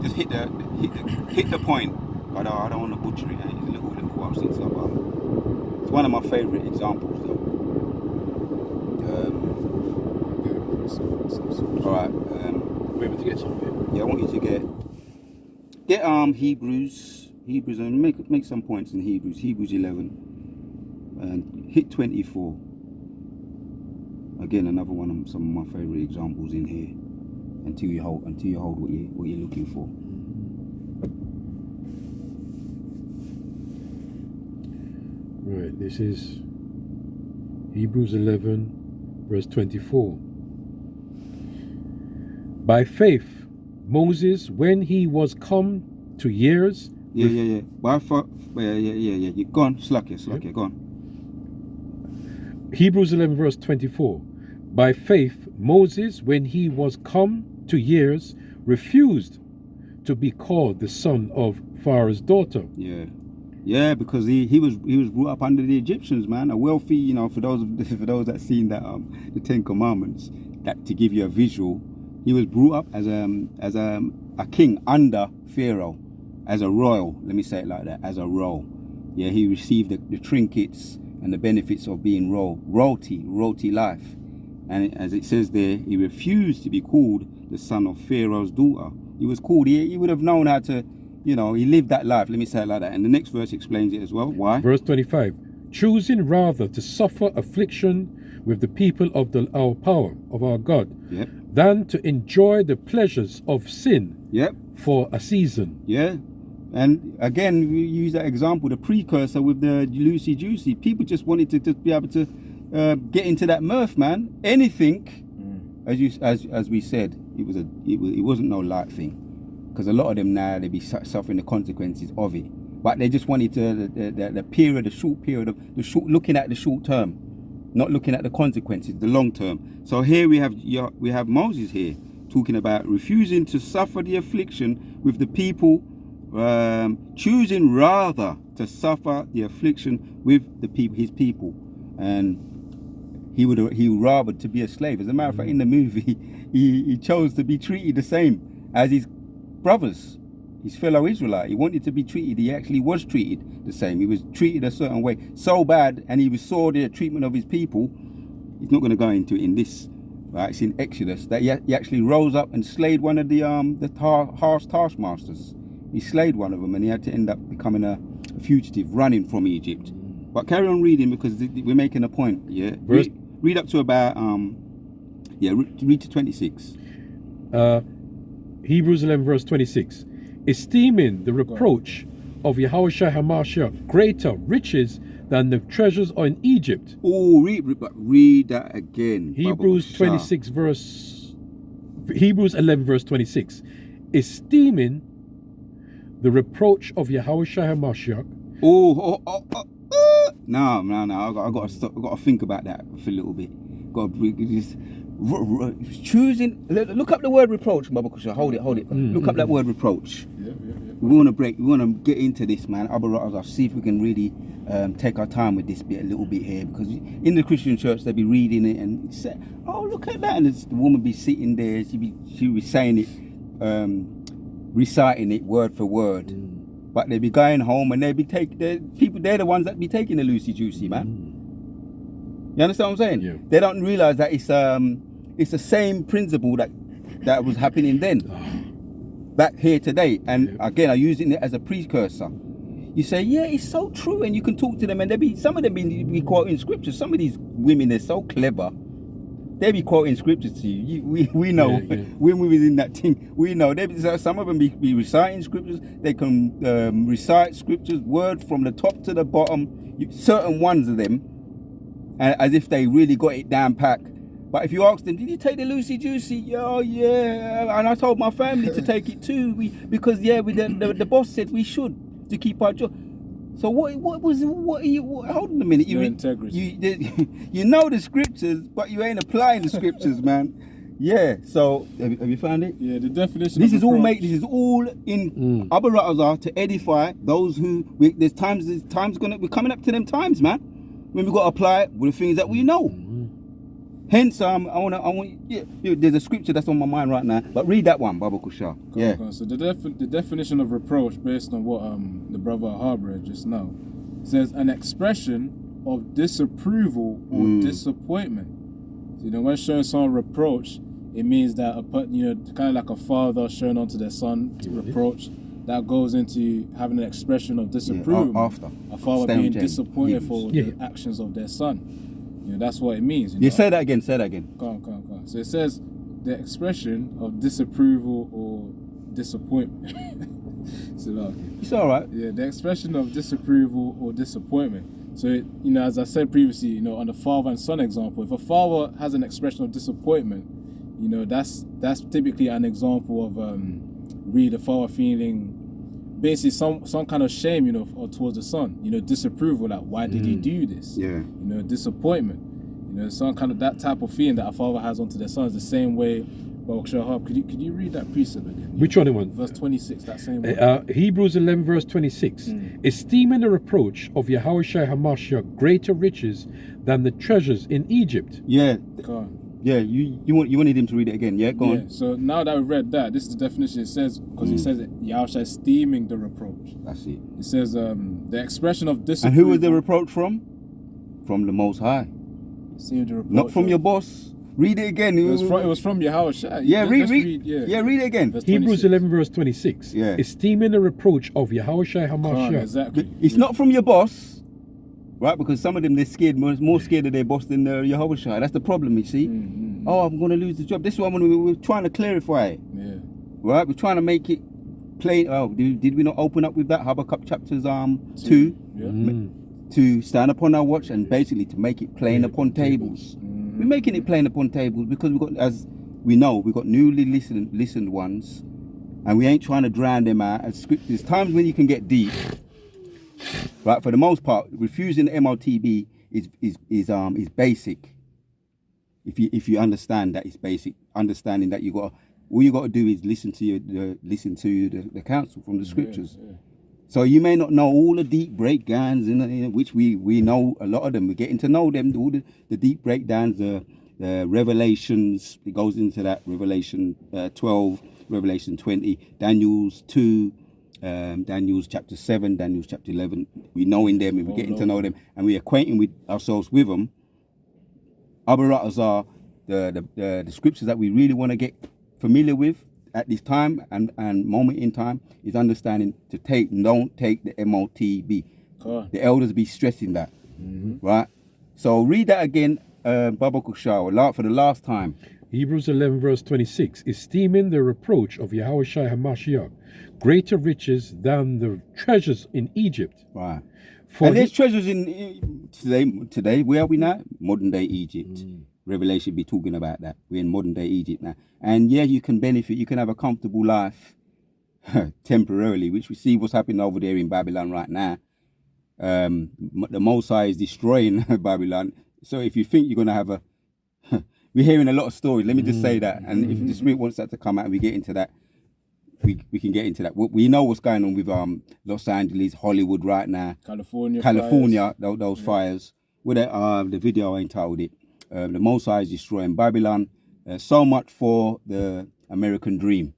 Just hit the point. I don't want to butcher it. It's a little while since it's one of my favourite examples, though. All right. We're able to get something. Yeah, I want you to get Hebrews, and make some points in Hebrews 11, and hit 24. Again, another one of some of my favourite examples in here. Until you hold what you're looking for. Right, this is Hebrews 11, verse 24. By faith, Moses, when he was come to years... Yeah. Yeah. Go on, slack, go on. Hebrews 11, verse 24. By faith, Moses, when he was come to years, refused to be called the son of Pharaoh's daughter. Yeah, because he was brought up under the Egyptians, man. A wealthy, for those that seen that the Ten Commandments, that to give you a visual, he was brought up as a king under Pharaoh, as a royal. Let me say it like that, as a royal. Yeah, he received the trinkets and the benefits of being royalty life. And as it says there, he refused to be called the son of Pharaoh's daughter. He was called, he would have known how to, he lived that life. Let me say it like that. And the next verse explains it as well. Why? Verse 25. Choosing rather to suffer affliction with the people of our power, of our God, than to enjoy the pleasures of sin for a season. Yeah. And again, we use that example, the precursor with the loosey juicy. People just wanted to just be able to get into that mirth, man. Anything, as we said, it wasn't no light thing, because a lot of them now, they be suffering the consequences of it. But they just wanted the short period of looking at the short term, not looking at the consequences, the long term. So here we have Moses here talking about refusing to suffer the affliction with the people. Choosing rather to suffer the affliction with the people, his people, and he would rather to be a slave. As a matter of fact, in the movie, he chose to be treated the same as his brothers, his fellow Israelite. He wanted to be treated. He actually was treated the same. He was treated a certain way, so bad, and he saw the treatment of his people. He's not going to go into it in this. Right, it's in Exodus that he actually rose up and slayed one of the harsh taskmasters. He slayed one of them, and he had to end up becoming a fugitive, running from Egypt. But carry on reading, because we're making a point. Yeah, read up to about read to 26. Hebrews 11, verse 26. Esteeming the reproach of Yahawashi Hamashiach greater riches than the treasures are in Egypt. Oh, read that again. Hebrews 11 verse 26. Esteeming the reproach of Yahawashi HaMashiach. No. I got to think about that for a little bit. Got to just choosing. Look up the word reproach, Baba Kusha. Hold it. Look up that word reproach. Yeah. We want to get into this, man. I'll see if we can really take our time with this bit a little bit here, because in the Christian church they'll be reading it and say, "Oh, look at that," and the woman be sitting there, she be saying it, reciting it word for word, but they be going home and they're the ones that be taking the loosey juicy, man. You understand what I'm saying? Yeah. They don't realize that it's the same principle that was happening then, back here today. And again, I'm using it as a precursor. You say, yeah, it's so true, and you can talk to them, and some of them be quoting scriptures. Some of these women, they're so clever. They be quoting scriptures to you. We know when we was in that thing. We know some of them be reciting scriptures. They can recite scriptures word from the top to the bottom. Certain ones of them, as if they really got it down packed. But if you ask them, did you take the loosey juicy? Oh yeah, and I told my family to take it too. Because the boss said we should to keep our job. So what are you? Hold on a minute. Integrity. You know the scriptures, but you ain't applying the scriptures, man. Yeah. So have you found it? Yeah. The definition. This is all in Abba Ratazar to edify those who. We're coming up to them times, man, when we got to apply it with the things that we know. Hence, there's a scripture that's on my mind right now, but read that one, Baba Kusha. So the definition of reproach, based on what the brother harbored just now, says an expression of disapproval or disappointment. So, when showing someone reproach, it means that kind of like a father showing onto their son to reproach. That goes into having an expression of disapproval. After a father being disappointed for the actions of their son. That's what it means. Say that again. Go on. So it says the expression of disapproval or disappointment. It's all right. Yeah, the expression of disapproval or disappointment. So, as I said previously, on the father and son example, if a father has an expression of disappointment, that's typically an example of really the father feeling basically some kind of shame, towards the son, disapproval, like, why did he do this? Yeah. Disappointment, some kind of that type of feeling that a father has onto their sons, the same way. Well, could you read that precept again? Which one? Verse 26, that same one. Hebrews 11 verse 26. Esteeming the reproach of Yahawashi HaMashiach greater riches than the treasures in Egypt. Yeah. Go on. Yeah, you wanted him to read it again, yeah? Go on. So now that we've read that, this is the definition. It says, because it says Yahawashi esteeming the reproach. That's it. It says the expression of disapproval. And who was the reproach from? From the Most High. See the reproach. Not from your boss. Read it again. It was from Yahawashi. Yeah, read it again. Hebrews 11 verse 26. Yeah. Esteeming the reproach of Yahawashi HaMashiach. Exactly. It's not from your boss. Right, because some of them, they're scared, more scared of their boss than Yahawashi. That's the problem, you see. Oh, I'm going to lose the job. This is what we're trying to clarify it. Yeah. Right, we're trying to make it plain. Oh, did we not open up with that Habakkuk chapters 2? Yeah. To stand upon our watch and basically to make it plain upon tables. We're making it plain upon tables because we've got newly listened ones, and we ain't trying to drown them out. There's times when you can get deep. Right, for the most part, refusing the MOTB is basic. If you understand that, it's basic. Understanding that all you got to do is listen to the counsel from the scriptures. Yeah. So you may not know all the deep breakdowns, which we know a lot of them. We're getting to know them, all the deep breakdowns, the revelations. It goes into that Revelation 12, Revelation 20, Daniel's 2. Daniel's chapter 7, Daniel's chapter 11. We knowing them and we're getting to know them and we're acquainting with ourselves with them. Abba Ratazar, the scriptures that we really want to get familiar with at this time and moment in time is understanding to don't take the MOTB. The elders be stressing that. Right? So read that again, Baba Kushawa, for the last time. Hebrews 11 verse 26. Esteeming the reproach of Yahawashi HaMashiach greater riches than the treasures in Egypt. Right. And there's treasures in today. Where are we now? Modern day Egypt. Revelation be talking about that. We're in modern day Egypt now. And yeah, you can benefit. You can have a comfortable life temporarily, which we see what's happening over there in Babylon right now. The Most High is destroying Babylon. So if you think you're going to have we're hearing a lot of stories. Let me just say that. And if the Spirit wants that to come out and we get into that, we can get into that. We know what's going on with Los Angeles, Hollywood right now. California fires. Those fires. With the video I entitled it. The Most High is destroying Babylon. So much for the American dream.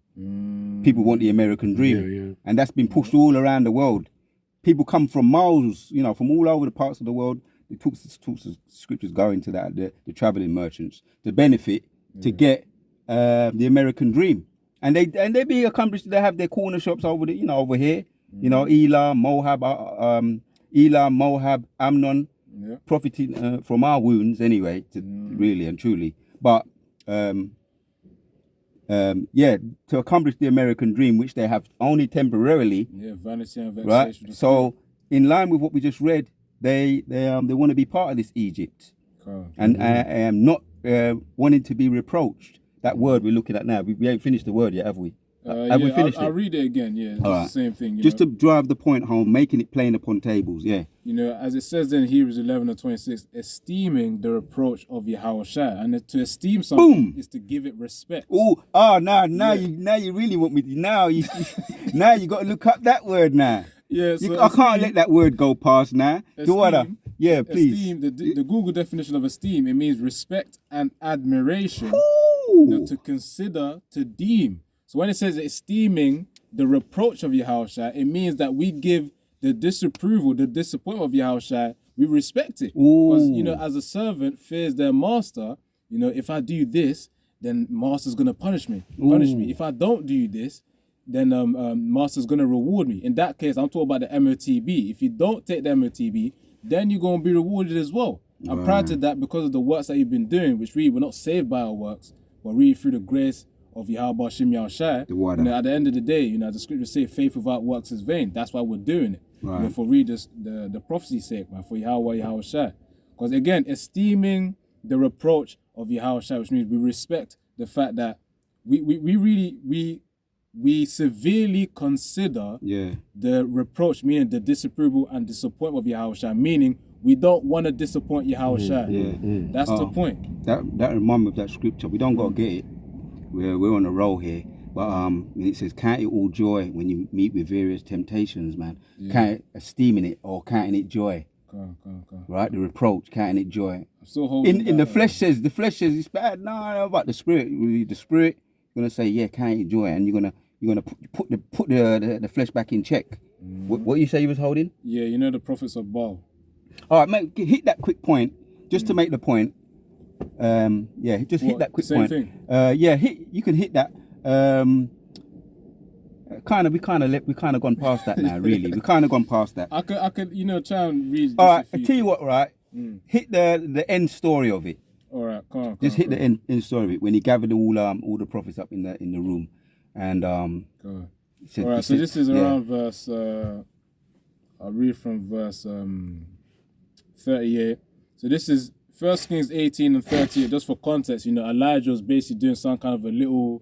People want the American dream. And that's been pushed all around the world. People come from miles, from all over the parts of the world. It talks the scriptures go into that, the traveling merchants, to benefit, to get the American dream. And they be accomplished. They have their corner shops over over here. Elam, Moab, Amnon, profiting from our wounds anyway, really and truly. But to accomplish the American dream, which they have only temporarily. Yeah, vanity and vexation. Right. So in line with what we just read, they want to be part of this Egypt, and I am not wanting to be reproached. That word we're looking at now, we ain't finished the word yet, have we? Have we finished it? I'll read it again, yeah. It's the same thing. Just to drive the point home, making it plain upon tables, yeah. As it says in Hebrews 11:26, esteeming the reproach of Yahawashi. And to esteem something is to give it respect. Now you really want me to, now you got to look up that word now. Yeah, so I can't let that word go past now. Esteem, yeah, please. Esteem, the Google definition of esteem, it means respect and admiration. To consider, to deem. So when it says esteeming the reproach of Yahawashi, it means that we give the disapproval, the disappointment of Yahawashi, we respect it. Because, as a servant fears their master, if I do this, then master's going to punish me. If I don't do this, then master's going to reward me. In that case, I'm talking about the MOTB. If you don't take the MOTB, then you're going to be rewarded as well. And prior to that, because of the works that you've been doing, which really we're not saved by our works, but really through the grace of Yahawashi Yahawashi, at the end of the day, the scriptures say faith without works is vain. That's why we're doing it. Right. For readers, the prophecy's sake, man, for Yahweh Yahawashi. Because again, esteeming the reproach of Yahawashi, which means we respect the fact that we severely consider the reproach, meaning the disapproval and disappointment of Yahawashi, meaning we don't want to disappoint Yahawashi. That's the point. That reminds me of that scripture. We don't got to get it. We're on a roll here. But it says, count it all joy when you meet with various temptations, man. Esteeming it or counting it joy. Right? The reproach, counting it joy. I'm still holding in the flesh says it's bad. No, but the spirit gonna say, count it joy, and you're gonna put the flesh back in check. What you say you was holding? Yeah, the prophets of Baal. All right, mate, hit that quick point just to make the point. Hit that quick point. Thing? You can hit that. We kind of gone past that now. Really, we kind of gone past that. I could try and read. All right, I tell you what, right? Hit the end story of it. All right, come on. Hit the end story of it when he gathered all the prophets up in the room, and said, all right, so this is around verse. I'll read from verse 38. So this is 1 Kings 18 and 38. Just for context, Elijah was basically doing some kind of a little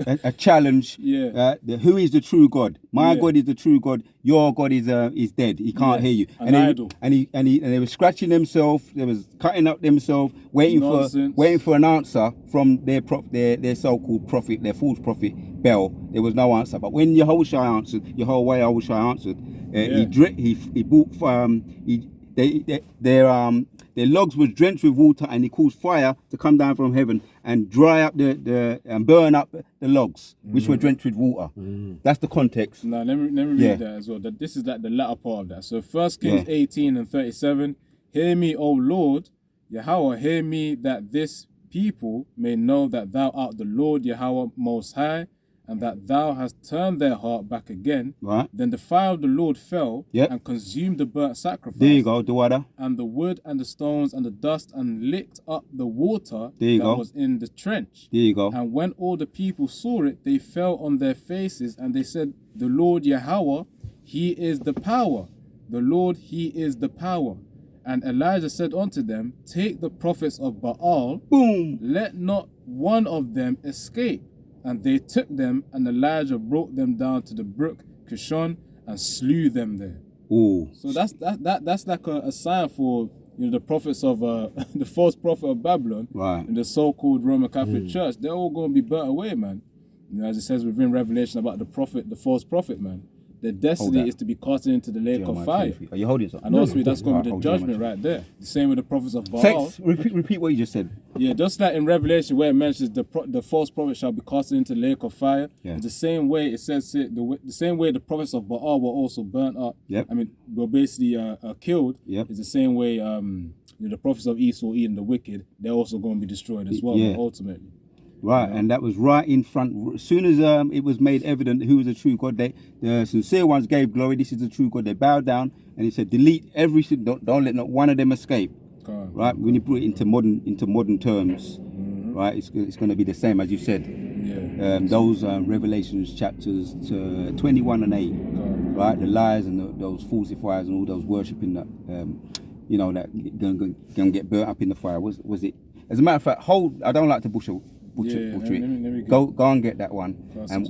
a challenge. Who is the true God? My God is the true God. Your God is dead. He can't hear you. Idol. And they were scratching themselves. They was cutting up themselves, waiting for an answer from their so-called prophet, their false prophet Bel. There was no answer. But when Yahawashi answered, he brought their logs was drenched with water, and he caused fire to come down from heaven and dry up and burn up the logs, which were drenched with water. That's the context. Now let me read that as well. That this is like the latter part of that. So 1 Kings 18 and 37. Hear me, O Lord Yahweh, hear me, that this people may know that thou art the Lord Yahweh Most High, and that thou hast turned their heart back again. Right. Then the fire of the Lord fell and consumed the burnt sacrifice. There you go, the water. And the wood and the stones and the dust, and licked up the water that was in the trench. There you go. And when all the people saw it, they fell on their faces, and they said, the Lord Yahweh, he is the power. the Lord, he is the power. And Elijah said unto them, take the prophets of Baal, Boom. let not one of them escape. And they took them, and Elijah brought them down to the brook Kishon and slew them there. Oh. So that's like a sign for the prophets of the false prophet of Babylon, Right. and the so-called Roman Catholic Church. They're all going to be burnt away, man. As it says within Revelation about the false prophet, man. Their destiny is to be cast into the lake of fire. Are you holding something? And also that's going to be the judgment right there. The same with the prophets of Baal. Text, repeat what you just said. Yeah, just like in Revelation where it mentions the false prophet shall be cast into the lake of fire. Yeah. It's the same way it says the same way the prophets of Baal were also burnt up. Yep. I mean, were basically killed. Yep. It's the same way the prophets of Esau, Edom, the wicked, they're also going to be destroyed as well. Yeah. Ultimately. Right, and that was right in front. As soon as it was made evident who was the true God, the sincere ones gave glory. This is the true God. They bowed down, and he said, "Delete everything. Don't let not one of them escape." Right, when you put it into modern terms, right, it's going to be the same as you said. Yeah. Those Revelations chapters 21 and 8, right, the lies and those falsifiers and all those worshiping that, that gonna get burnt up in the fire. Was it? As a matter of fact, I don't like to butcher it. Let me Go and get that one. And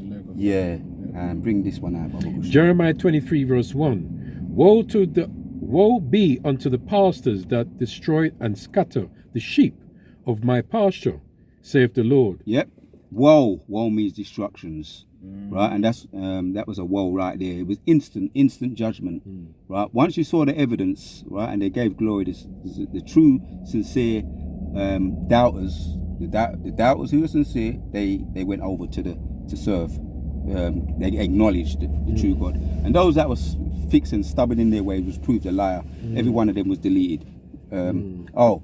And bring this one out. Baba Bush. Jeremiah 23 verse 1. Woe be unto the pastors that destroy and scatter the sheep of my pasture, saith the Lord. Yep. Woe means destructions. Right, and that was a woe right there. It was instant judgment. Right. Once you saw the evidence, right, and they gave glory to the true, sincere doubters. The doubters who were sincere, they went over to serve. They acknowledged the true God, and those that was fixed and stubborn in their ways was proved a liar. Every one of them was deleted. All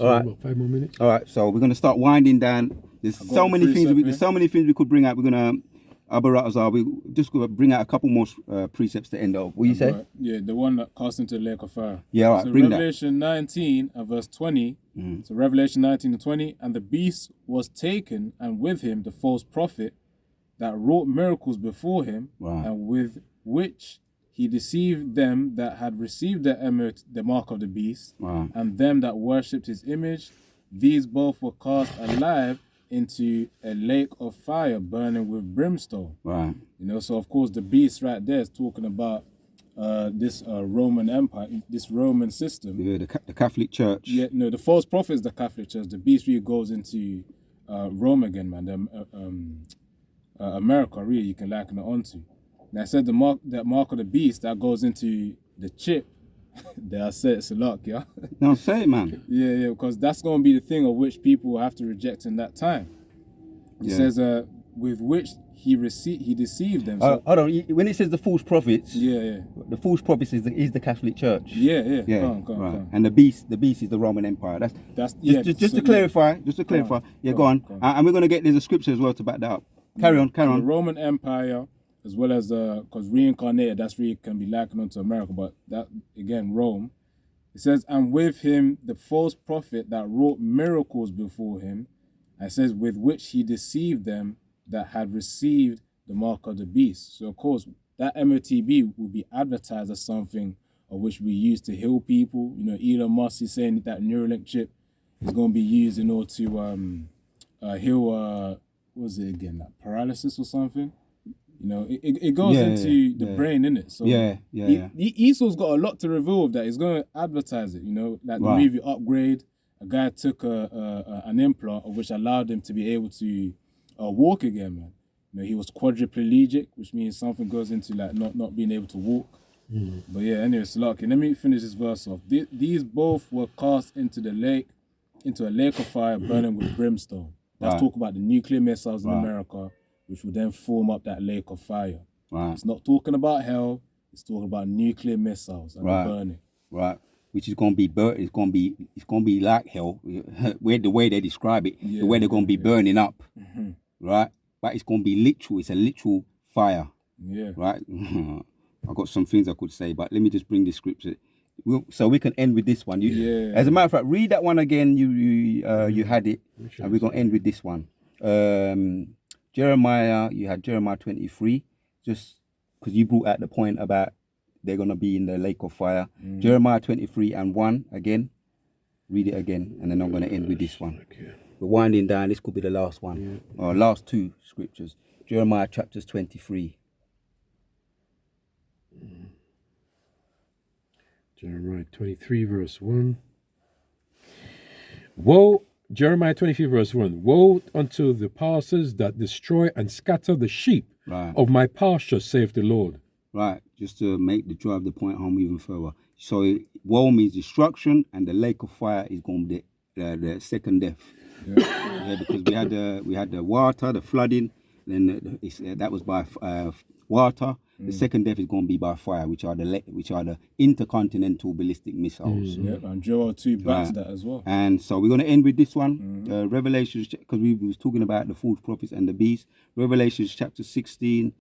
right, about 5 more minutes. All right, so we're gonna start winding down. There's so many things. There's so many things we could bring out. We're gonna we just gonna bring out a couple more precepts to end off. What you say? Right. Yeah, the one that cast into the lake of fire. Yeah, all right, so bring Revelation 19 and verse 20. So Revelation 19 and 20, and the beast was taken, and with him the false prophet that wrought miracles before him, and with which he deceived them that had received the mark of the beast, and them that worshipped his image. These both were cast alive into a lake of fire burning with brimstone. Right. So of course the beast right there is talking about this Roman Empire, this Roman system. Yeah, the Catholic Church. Yeah, no, the false prophet is the Catholic Church. The beast really goes into Rome again, man. America, really, you can liken it onto. Now I said that mark of the beast that goes into the chip. There I said it's a lot, yeah. No, say it, man. Yeah, because that's going to be the thing of which people will have to reject in that time. It says, with which he deceived them. So, hold on. When it says the false prophets, yeah. the false prophets is the Catholic Church. Yeah. Go Right. on. And the beast is the Roman Empire. That's just to clarify. Just to clarify. Go on. And we're gonna get there's a scripture as well to back that up. Carry on. The Roman Empire, as well as because reincarnated, that's really can be likened onto America, but that again, Rome. It says, and with him the false prophet that wrought miracles before him, and it says, with which he deceived them that had received the mark of the beast. So of course that MOTB will be advertised as something of which we use to heal people. Elon Musk is saying that Neuralink chip is going to be used in order to heal what was it again, like paralysis or something. It goes into the brain, innit? So Esau's got a lot to reveal with that. He's going to advertise it, like the movie Upgrade. A guy took an implant of which allowed him to be able to walk again, man. He was quadriplegic, which means something goes into like not being able to walk. But yeah, anyway, so let me finish this verse off. These both were cast into a lake of fire burning with brimstone. That's talk about the nuclear missiles in America, which will then form up that lake of fire. Right. It's not talking about hell. It's talking about nuclear missiles and burning. Right. Which is going to be burnt. It's going to be like hell. The way they describe it, the way they're going to be burning up. Right. But it's going to be literal. It's a literal fire. Yeah. Right. I've got some things I could say, but let me just bring this scripture. So we can end with this one. As a matter of fact, read that one again. You had it, and we're going to end with this one. Jeremiah, you had Jeremiah 23, just because you brought out the point about they're going to be in the lake of fire. Jeremiah 23:1 again. Read it again, and then I'm going to end with this one. Okay. We're winding down. This could be the last one, or last two scriptures. Jeremiah chapters 23. Jeremiah 23 verse 1. Woe, Jeremiah 23 verse 1. Woe unto the passers that destroy and scatter the sheep of my pasture, saith the Lord. Right, just to drive the point home even further. So woe means destruction, and the lake of fire is going to be the second death. Yeah, because we had the water, the flooding, then that was by water. The second death is going to be by fire, which are the intercontinental ballistic missiles. Yeah, and Joel 2 backs that as well. And so we're going to end with this one, Revelations, because we was talking about the false prophets and the beast. Revelations chapter 16,